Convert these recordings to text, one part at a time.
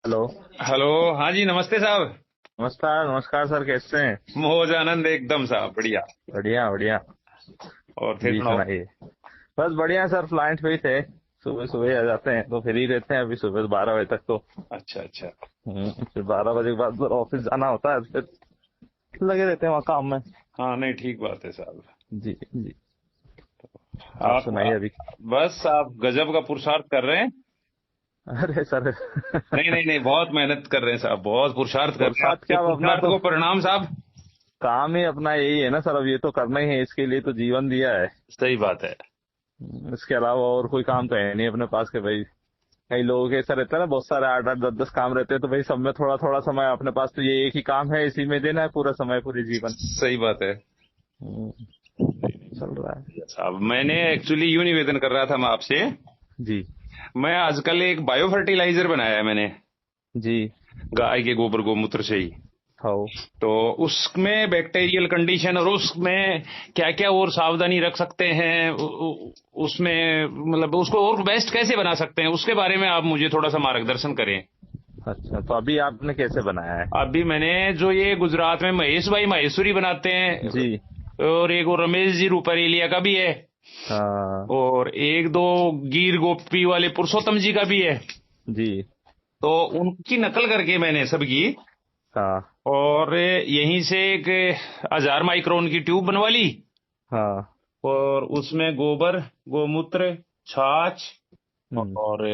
Hello. Hello. हाँ जी, नमस्ते साहब। नमस्कार नमस्कार सर, कैसे हैं? मौज आनंद एकदम साहब, बढ़िया। बढ़िया बढ़िया। और फिर जी सुनाओ। सुनाइए। बस बढ़िया सर, फ्लाइट पे ही थे। सुबह सुबह आ जाते हैं तो फ्री रहते हैं, अभी सुबह 12 बजे तक तो। अच्छा अच्छा। फिर 12 बजे के बाद फिर ऑफिस जाना होता है, फिर लगे रहते हैं वहाँ काम में। हाँ, नहीं ठीक बात है साहब। जी जी। आप आप सुनाइए अभी। बस आप गजब का पुरुषार्थ कर रहे हैं। अरे सर नहीं नहीं नहीं, बहुत मेहनत कर रहे हैं साहब, बहुत पुरुषार्थ कर और रहे हैं, साथ आपके क्या, अब अपना पुरुषार्थ तो को प्रणाम साहब। काम ही अपना यही है ना सर, अब ये तो करना ही है, इसके लिए तो जीवन दिया है। सही बात है। इसके अलावा और कोई काम तो है नहीं अपने पास के भाई। कई लोगों के ऐसा रहता है ना, बहुत सारे 8 8 10 10 काम रहते हैं, तो भाई सब में थोड़ा थोड़ा समय, अपने पास तो ये एक ही काम है, इसी में देना है पूरा समय, पूरी जीवन। सही बात है। हम्म, चल रहा है। साहब मैंने एक्चुअली यूं निवेदन कर रहा था मैं आपसे। जी मैं आजकल एक बायो फर्टिलाइजर बनाया है मैंने, जी। गाय के गोबर गोमूत्र से ही। हाँ। तो उसमें बैक्टीरियल कंडीशन और उसमें क्या क्या और सावधानी रख सकते हैं, उसमें मतलब उसको और बेस्ट कैसे बना सकते हैं, उसके बारे में आप मुझे थोड़ा सा मार्गदर्शन करें। अच्छा, तो अभी आपने कैसे बनाया है? अभी मैंने जो ये गुजरात में महेश भाई माहेश्वरी बनाते हैं, जी। और एक वो रमेश जी रूपारेलिया का भी है, हाँ। और एक दो गिर गोपी वाले पुरुषोत्तम जी का भी है। जी। तो उनकी नकल करके मैंने सबकी, हाँ। और यहीं से एक 1000 माइक्रोन की ट्यूब बनवा ली, हाँ। और उसमें गोबर, गोमूत्र, छाछ, हम्म। और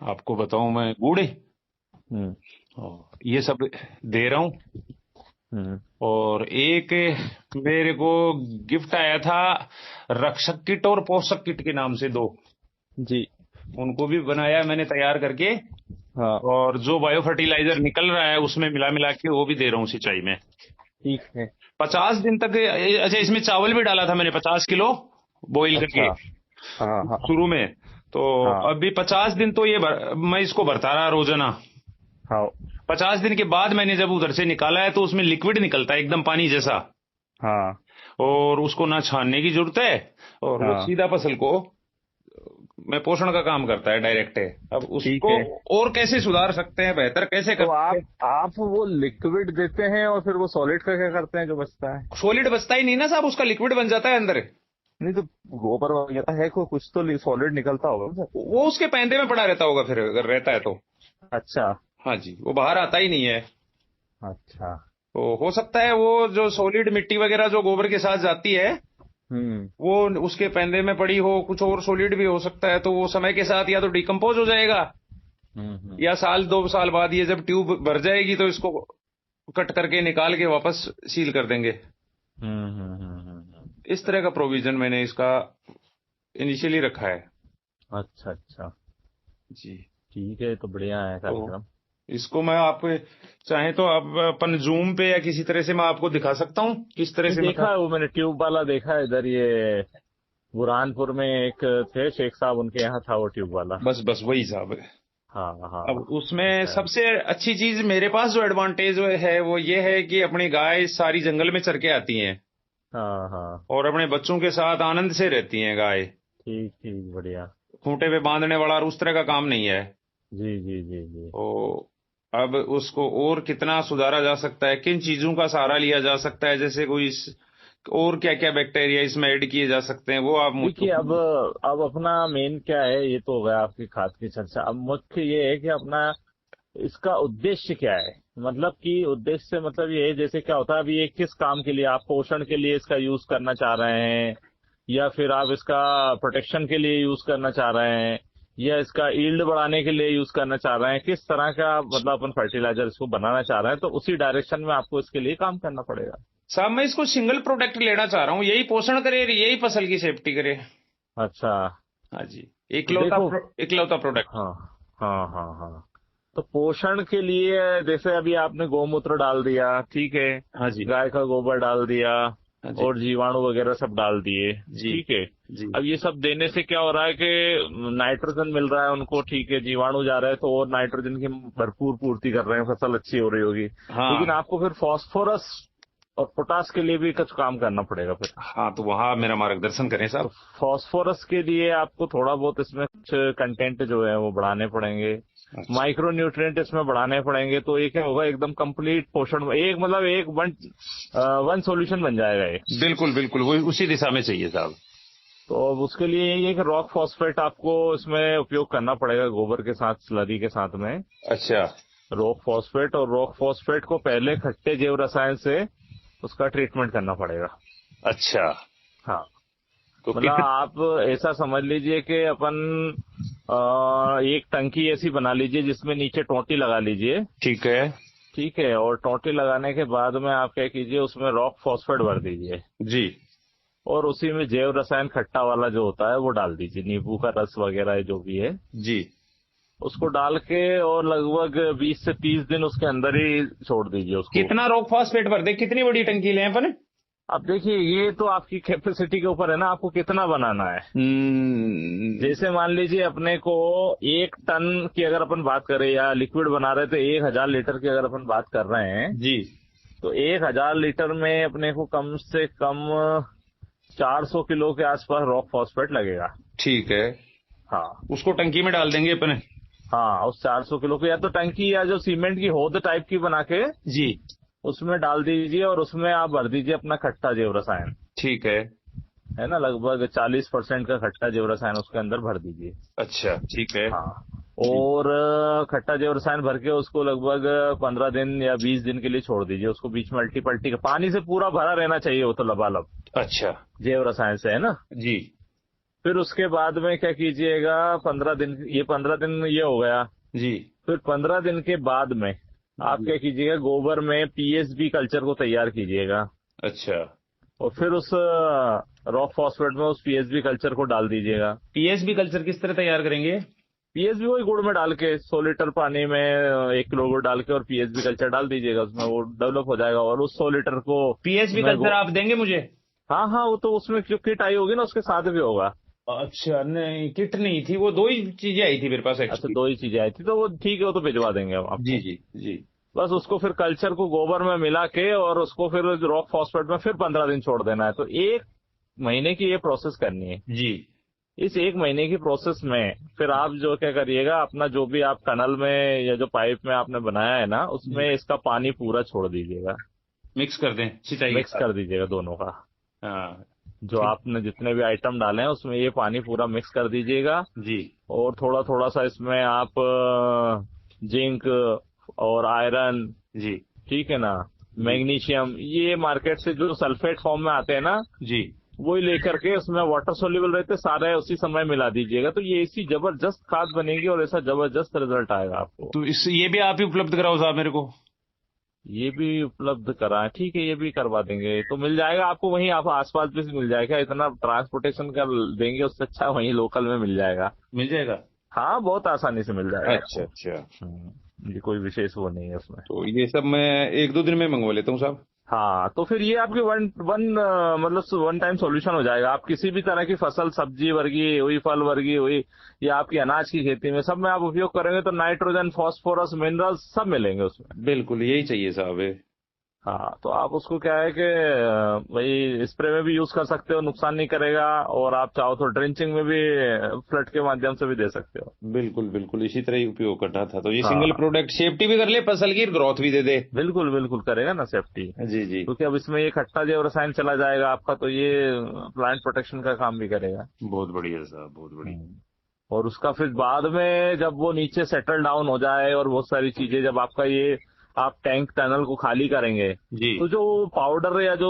आपको बताऊं मैं गुड़, हम्म। और ये सब दे रहा हूं। हम्म। और एक मेरे को गिफ्ट आया था, रक्षक किट और पोषक किट के नाम से दो, जी। उनको भी बनाया मैंने तैयार करके। हाँ। और जो बायो फर्टिलाइजर निकल रहा है उसमें मिला मिला के वो भी दे रहा हूँ सिंचाई में। ठीक है। 50 दिन तक। अच्छा, इसमें चावल भी डाला था मैंने 50 किलो बॉईल अच्छा। करके हाँ हाँ। शुरू में। तो हाँ। अभी 50 दिन तो मैं इसको भरता रहा रोजाना। हाँ। 50 दिन के बाद मैंने जब उधर से निकाला है तो उसमें लिक्विड निकलता है एकदम पानी जैसा, हाँ। और उसको ना छानने की जरूरत है, और वो हाँ। सीधा फसल को में पोषण का काम करता है, डायरेक्ट है। अब ठीक उसको है। और कैसे सुधार सकते हैं, बेहतर कैसे कर तो सकते हैं। आप वो लिक्विड देते हैं और फिर वो सॉलिड का क्या करते हैं जो बचता है? सॉलिड बचता ही नहीं ना साहब, उसका लिक्विड बन जाता है अंदर। नहीं तो गोबर वगैरह है, को कुछ तो सॉलिड निकलता होगा ना सर? वो उसके पैंदे में पड़ा रहता होगा फिर, अगर रहता है तो। अच्छा। हाँ जी, वो बाहर आता ही नहीं है। अच्छा। तो हो सकता है वो जो सॉलिड मिट्टी वगैरह जो गोबर के साथ जाती है, हम्म। वो उसके पैंदे में पड़ी हो, कुछ और सॉलिड भी हो सकता है, तो वो समय के साथ या तो डिकम्पोज हो जाएगा, हम्म। या साल 2 साल बाद ये जब ट्यूब भर जाएगी तो इसको कट करके निकाल के वापस सील कर देंगे। इस तरह का प्रोविजन मैंने इसका इनिशियली रखा है। अच्छा अच्छा। जी। ठीक है, तो बढ़िया है तो कार्यक्रम। इसको मैं आप चाहें तो आप अपन जूम पे या किसी तरह से मैं आपको दिखा सकता हूँ किस तरह नहीं, से देखा है मतलब। वो, मैंने ट्यूब वाला देखा है इधर, ये बुरहानपुर में एक थे शेख साहब, उनके यहाँ था वो ट्यूब वाला। बस बस वही साहब है। हाँ अब हाँ। उसमें देखा है। सबसे अच्छी चीज मेरे पास जो एडवांटेज है वो ये है कि अपनी गाय सारी जंगल में चर के आती हैं, हाँ हाँ। और अपने बच्चों के साथ आनंद से रहती हैं गाय। ठीक ठीक, बढ़िया। खूंटे पे बांधने वाला और उस तरह का काम नहीं है। जी जी जी जी। तो अब उसको और कितना सुधारा जा सकता है, किन चीजों का सहारा लिया जा सकता है, जैसे कोई और क्या क्या बैक्टीरिया इसमें ऐड किए जा सकते हैं, वो आप देखिए, मुझको। अब अपना मेन क्या है, ये तो हो गया आपकी खाद की चर्चा। अब मुख्य ये है कि अपना इसका उद्देश्य क्या है। मतलब कि उद्देश्य मतलब ये है, जैसे क्या होता है, अभी ये किस काम के लिए आप पोषण के लिए इसका यूज करना चाह रहे हैं, या फिर आप इसका प्रोटेक्शन के लिए यूज करना चाह रहे हैं, या इसका ईल्ड बढ़ाने के लिए यूज करना चाह रहे हैं, किस तरह का मतलब अपन फर्टिलाइजर इसको बनाना चाह रहे हैं, तो उसी डायरेक्शन में आपको इसके लिए काम करना पड़ेगा। साहब मैं इसको सिंगल प्रोडक्ट लेना चाह रहा हूँ, यही पोषण करे, यही फसल की सेफ्टी करे। अच्छा। हाँ जी। तो देखो। इकलौता प्रोडक्ट। हाँ हाँ हाँ हाँ। तो पोषण के लिए जैसे अभी आपने गौमूत्र डाल दिया, ठीक है, हाँ जी। गाय का गोबर डाल दिया, हाँ जी। और जीवाणु वगैरह सब डाल दिए, जी। ठीक है। जी। अब ये सब देने से क्या हो रहा है कि नाइट्रोजन मिल रहा है उनको, ठीक है, जीवाणु जा रहे हैं तो और नाइट्रोजन की भरपूर पूर्ति कर रहे हैं, फसल अच्छी हो रही होगी। लेकिन हाँ। आपको फिर फास्फोरस और पोटास के लिए भी कुछ काम करना पड़ेगा फिर। हाँ, तो वहाँ मेरा मार्गदर्शन करें तो साहब। फास्फोरस के लिए आपको थोड़ा बहुत इसमें कुछ कंटेंट जो है वो बढ़ाने पड़ेंगे, अच्छा। माइक्रो न्यूट्रिएंट इसमें बढ़ाने पड़ेंगे, तो ये क्या होगा, एकदम कंप्लीट पोषण, एक मतलब एक वन सॉल्यूशन बन जाएगा ये। बिल्कुल बिल्कुल, वो उसी दिशा में चाहिए साहब। तो अब उसके लिए यही है कि रॉक फॉस्फेट आपको इसमें उपयोग करना पड़ेगा, गोबर के साथ, स्लरी के साथ में अच्छा। Rock phosphate. और रॉक फॉस्फेट को पहले खट्टे जैव रसायन से उसका ट्रीटमेंट करना पड़ेगा। अच्छा, हाँ, तो मतलब आप ऐसा समझ लीजिए कि अपन एक टंकी ऐसी बना लीजिए जिसमें नीचे टोंटी लगा लीजिए। ठीक है। ठीक है, और टोंटी लगाने के बाद में आप क्या कीजिए, उसमें रॉक फॉस्फेट भर दीजिए जी और उसी में जैव रसायन खट्टा वाला जो होता है वो डाल दीजिए, नींबू का रस वगैरह जो भी है जी। उसको डाल के, और लगभग 20 से 30 दिन उसके अंदर ही छोड़ दीजिए उसको। कितना रॉक फॉस्फेट भर दे, कितनी बड़ी टंकी लें अपन? अब देखिए, ये तो आपकी कैपेसिटी के ऊपर है ना, आपको कितना बनाना है। जैसे मान लीजिए अपने को 1 टन की अगर अपन बात करें, या लिक्विड बना रहे तो 1000 लीटर की अगर अपन बात कर रहे हैं, जी। तो 1000 लीटर में अपने को कम से कम 400 किलो के आसपास रॉक फॉस्फेट लगेगा। ठीक है, हाँ उसको टंकी में डाल देंगे अपन। हाँ, उस 400 किलो को या तो टंकी या जो सीमेंट की होद टाइप की बना के जी। उसमें डाल दीजिए, और उसमें आप भर दीजिए अपना खट्टा जैव रसायन, ठीक है ना, लगभग 40% का खट्टा जैव रसायन उसके अंदर भर दीजिए। अच्छा, ठीक है। हाँ, जी। और खट्टा जैव रसायन भर के उसको लगभग 15 दिन या 20 दिन के लिए छोड़ दीजिए। उसको बीच में अल्टी पल्टी पानी से पूरा भरा रहना चाहिए वो, तो लबालब अच्छा। जैव रसायन से, है ना। जी फिर उसके बाद में क्या कीजिएगा, 15 दिन, ये 15 दिन ये हो गया। जी। फिर 15 दिन के बाद में आप जी। क्या कीजिएगा, गोबर में पीएसबी कल्चर को तैयार कीजिएगा, अच्छा, और फिर उस रॉक फॉस्फेट में उस पीएसबी कल्चर को डाल दीजिएगा। पीएसबी कल्चर किस तरह तैयार करेंगे? पीएसबी वही गुड़ में डाल के 100 लीटर पानी में 1 किलो गुड़ डाल के और पीएसबी कल्चर डाल दीजिएगा उसमें, वो डेवलप हो जाएगा। और उस 100 लीटर को पीएसबी मैं कल्चर आप देंगे मुझे? हाँ हाँ, वो तो उसमें जो किट आई होगी ना उसके साथ भी होगा। अच्छा, नहीं किट नहीं थी, वो दो ही चीजें आई थी मेरे पास अच्छा, एक्चुअली। 2 ही चीजें आई थी, तो वो ठीक है, वो तो भिजवा देंगे हम जी आपको। जी जी। बस उसको फिर कल्चर को गोबर में मिला के और उसको फिर रॉक फॉस्फेट में फिर 15 दिन छोड़ देना है। तो 1 महीने की ये प्रोसेस करनी है। जी। इस 1 महीने की प्रोसेस में फिर आप जो क्या करिएगा, अपना जो भी आप टनल में या जो पाइप में आपने बनाया है ना, उसमें जी। इसका पानी पूरा छोड़ दीजिएगा, मिक्स कर दें सिंचाई के मिक्स साथ? कर दीजिएगा दोनों का। हाँ। जो ठीक। आपने जितने भी आइटम डाले हैं उसमें ये पानी पूरा मिक्स कर दीजिएगा। जी और थोड़ा थोड़ा सा इसमें आप जिंक और आयरन, जी ठीक है ना, जी मैग्नीशियम, ये मार्केट से जो सल्फेट फॉर्म में आते हैं ना, जी। वही लेकर के उसमें वाटर सोल्यूबल रहते सारे उसी समय मिला दीजिएगा। तो ये ऐसी जबरदस्त खाद बनेगी और ऐसा जबरदस्त रिजल्ट आएगा आपको। तो इस ये भी आप ही उपलब्ध कराओ साहब मेरे को? ये भी उपलब्ध कराएं, ठीक है, ये भी करवा देंगे, तो मिल जाएगा आपको वहीं, आप आसपास भी मिल जाएगा। इतना ट्रांसपोर्टेशन कर देंगे उससे अच्छा वहीं लोकल में मिल जाएगा। मिल जाएगा? हाँ, बहुत आसानी से मिल जाएगा अच्छा आपको। अच्छा। ये कोई विशेष वो नहीं है उसमें। तो ये सब मैं 1-2 दिन में मंगवा लेता हूँ साहब। हाँ, तो फिर ये आपकी मतलब वन टाइम सॉल्यूशन हो जाएगा। आप किसी भी तरह की फसल, सब्जी वर्गी हुई, फल वर्गी हुई, या आपकी अनाज की खेती में, सब में आप उपयोग करेंगे तो नाइट्रोजन, फास्फोरस, मिनरल्स सब मिलेंगे उसमें। बिल्कुल यही चाहिए साहब। हाँ, तो आप उसको क्या है कि भाई स्प्रे में भी यूज कर सकते हो, नुकसान नहीं करेगा। और आप चाहो तो ड्रेंचिंग में भी फ्लड के माध्यम से भी दे सकते हो। बिल्कुल बिल्कुल, इसी तरह ही उपयोग करना था। तो ये सिंगल हाँ, प्रोडक्ट सेफ्टी भी कर ले, फसल की ग्रोथ भी दे दे। बिल्कुल बिल्कुल करेगा ना सेफ्टी, जी जी। क्योंकि अब इसमें ये खट्टा जैव रसायन चला जाएगा आपका, तो ये प्लांट प्रोटेक्शन का काम भी करेगा। बहुत बढ़िया साहब, बहुत बढ़िया। और उसका फिर बाद में जब वो नीचे सेटल डाउन हो जाए और बहुत सारी चीजें, जब आपका ये आप टैंक टनल को खाली करेंगे, जी। तो जो पाउडर या जो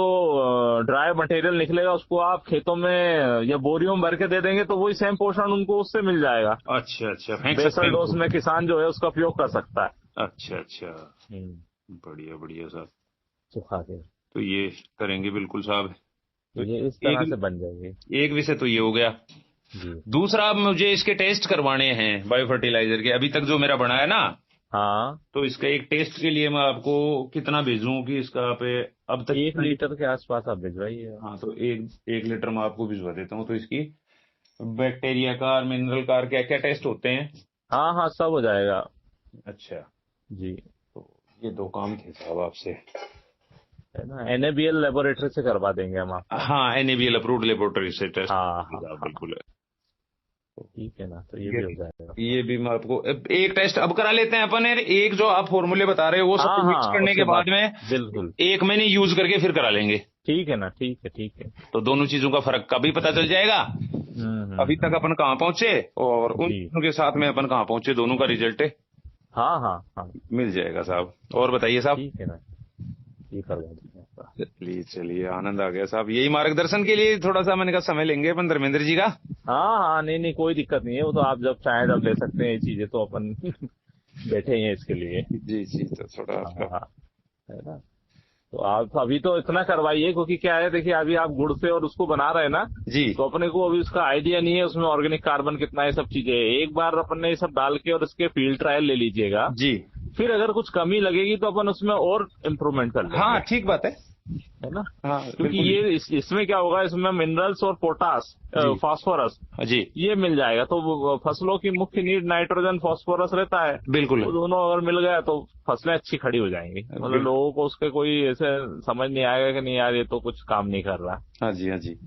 ड्राई मटेरियल निकलेगा उसको आप खेतों में या बोरियों में भर के दे देंगे, तो वही सेम पोर्शन उनको उससे मिल जाएगा। अच्छा अच्छा, फेंक सकते बेसल हैं डोज इनको? में किसान जो है उसका उपयोग कर सकता है। अच्छा अच्छा। बढ़िया बढ़िया साहब। सुखा के, तो ये करेंगे बिल्कुल साहब। तो तो ये इस तरह से एक बन जाएगी। एक विषय तो ये हो गया। जी। दूसरा, मुझे इसके टेस्ट करवाने हैं बायो फर्टिलाइजर के। अभी तक जो मेरा बना है ना, हाँ, तो इसका एक टेस्ट के लिए मैं आपको कितना भेजूं कि इसका पे अब तक 1 लीटर के आसपास आप भिजवाइए। हाँ, तो एक लीटर मैं आपको भिजवा देता हूँ। तो इसकी बैक्टीरिया का और मिनरल का क्या क्या टेस्ट होते हैं? हाँ हाँ, सब हो जाएगा। अच्छा। जी। तो ये दो काम थे साहब आपसे। है ना, NABL लेबोरेटरी से करवा देंगे हम आप। हाँ, NABL अप्रूव्ड लेबोरेटरी से टेस्ट। हाँ हाँ हाँ, बिल्कुल। ठीक है ना, तो ये भी हो जाएगा। ये भी मैं आपको एक टेस्ट अब करा लेते हैं अपन, एक जो आप फॉर्मूले बता रहे हो वो सब हाँ मिक्स हाँ, करने के उसके बाद बाद में बिल्कुल। एक महीने यूज करके फिर करा लेंगे। ठीक है ना, ठीक है ठीक है। तो दोनों चीजों का फर्क का भी पता चल जाएगा, अभी तक अपन कहाँ पहुंचे और उन जी। चीजों के साथ में अपन कहाँ पहुंचे, दोनों का रिजल्ट हाँ हाँ हाँ, मिल जाएगा साहब। और बताइए साहब। ठीक है ना, ये करवा देंगे आपका। चलिए चलिए, आनंद आ गया साहब। यही मार्गदर्शन के लिए थोड़ा सा मैंने कहा समय लेंगे अपन धर्मेंद्र जी का। हाँ हाँ, नहीं नहीं, कोई दिक्कत नहीं है, वो तो आप जब चाहें तब ले सकते हैं, ये चीजें तो अपन बैठे ही हैं इसके लिए। जी जी, तो थोड़ा आपका हाँ, है ना। तो आप अभी तो इतना करवाइए, क्योंकि क्या है, देखिए अभी आप गुड़ से और उसको बना रहे हैं ना, जी तो अपने को अभी उसका आइडिया नहीं है उसमें ऑर्गेनिक कार्बन कितना है, सब चीजें। एक बार अपन ने ये सब डाल के और इसके फील्ड ट्रायल ले लीजिएगा, जी। फिर अगर कुछ कमी लगेगी तो अपन उसमें और इम्प्रूवमेंट कर लेंगे। हाँ ठीक बात है ना। हाँ क्योंकि बिल्कुल। ये इसमें क्या होगा, इसमें मिनरल्स और पोटास, जी। फास्फोरस, जी ये मिल जाएगा। तो फसलों की मुख्य नीड नाइट्रोजन फास्फोरस रहता है, बिल्कुल। वो दोनों अगर मिल गया तो फसलें अच्छी खड़ी हो जाएंगी। मतलब लोगों को उसके कोई ऐसे समझ नहीं आएगा कि नहीं यार ये तो कुछ काम नहीं कर रहा। हाँ जी हाँ जी।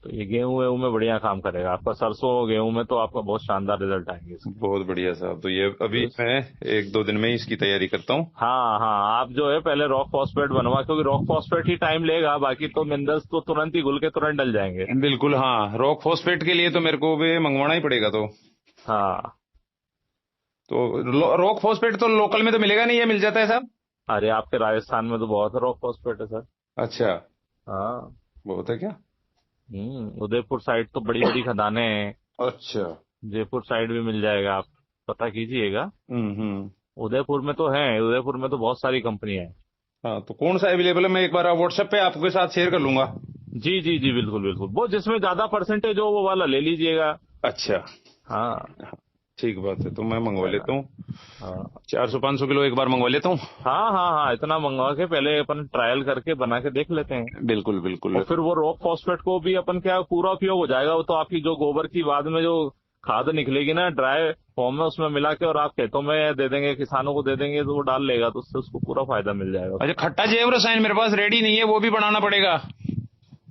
तो ये गेहूं वेहूं में बढ़िया काम करेगा आपका, सरसों गेहूं में तो आपका बहुत शानदार रिजल्ट आएंगे इसके। बहुत बढ़िया साहब। तो ये अभी मैं 1-2 दिन में ही इसकी तैयारी करता हूँ। हाँ हाँ, आप जो है पहले रॉक फॉस्फेट बनवा, क्योंकि रॉक फॉस्फेट ही टाइम लेगा, बाकी तो मिनरल्स तो तुरंत ही घुल के तुरंत डल जाएंगे। बिल्कुल हाँ, रॉक फॉस्फेट के लिए तो मेरे को भी मंगवाना ही पड़ेगा। तो हाँ, तो रॉक फॉस्फेट तो लोकल में तो मिलेगा नहीं, ये मिल जाता है साहब? अरे आपके राजस्थान में तो बहुत रॉक फॉस्फेट है सर। अच्छा, हाँ, बहुत है क्या? उदयपुर साइड तो बड़ी बड़ी खदानें हैं। अच्छा। जयपुर साइड भी मिल जाएगा, आप पता कीजिएगा। हम्म। उदयपुर में तो है, उदयपुर में तो बहुत सारी कंपनियां हैं। हाँ, तो कौन सा अवेलेबल है, मैं एक बार व्हाट्सएप पे आपके साथ शेयर कर लूंगा। जी जी जी, बिल्कुल बिल्कुल, वो जिसमें ज्यादा परसेंटेज हो वो वाला ले लीजिएगा। अच्छा हाँ, ठीक बात है, तो मैं मंगवा लेता हूँ। हाँ 400-500 किलो एक बार मंगवा लेता हूँ। हाँ हाँ हाँ, इतना मंगवा के पहले अपन ट्रायल करके बना के देख लेते हैं। बिल्कुल बिल्कुल। और फिर वो रॉक फॉस्फेट को भी अपन क्या पूरा उपयोग हो जाएगा। वो तो आपकी जो गोबर की बाद में जो खाद निकलेगी ना ड्राई फॉर्म में, उसमें मिला के और आप खेतों में दे देंगे, किसानों को दे देंगे, तो वो डाल लेगा, तो उससे उसको पूरा फायदा मिल जाएगा। अच्छा, खट्टा जैव रसायन मेरे पास रेडी नहीं है, वो भी बनाना पड़ेगा?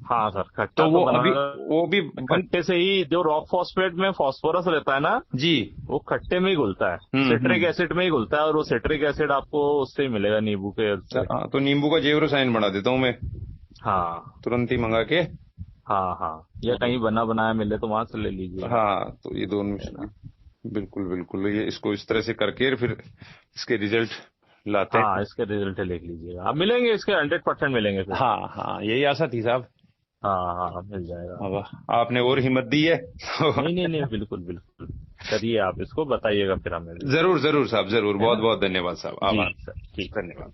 हाँ सर, खट्टा तो वो बनाना, अभी वो भी खट्टे से ही, जो रॉक फॉस्फेट में फास्फोरस रहता है ना जी, वो खट्टे में ही घुलता है, सिट्रिक एसिड में ही घुलता है, और वो सिट्रिक एसिड आपको उससे ही मिलेगा, नींबू के से। हाँ, तो नींबू का जैव रसायन बना देता हूँ मैं। हाँ तुरंत ही मंगा के। हाँ हाँ, या कहीं बना बनाया मिले तो वहां से ले लीजिए। हाँ, तो ये दोनों बिल्कुल बिल्कुल, ये इसको इस तरह से करके फिर इसके रिजल्ट लाते हैं। हाँ, इसके रिजल्ट लेके लीजिएगा, आप मिलेंगे इसके 100% मिलेंगे फिर। हाँ हाँ, यही आशा थी साहब। हाँ हाँ, मिल जाएगा। अब आपने और हिम्मत दी है। नहीं नहीं नहीं, बिल्कुल बिल्कुल, करिए आप इसको, बताइएगा फिर हमें। जरूर जरूर साहब, जरूर। बहुत बहुत धन्यवाद साहब, आभार। सर, ठीक, धन्यवाद।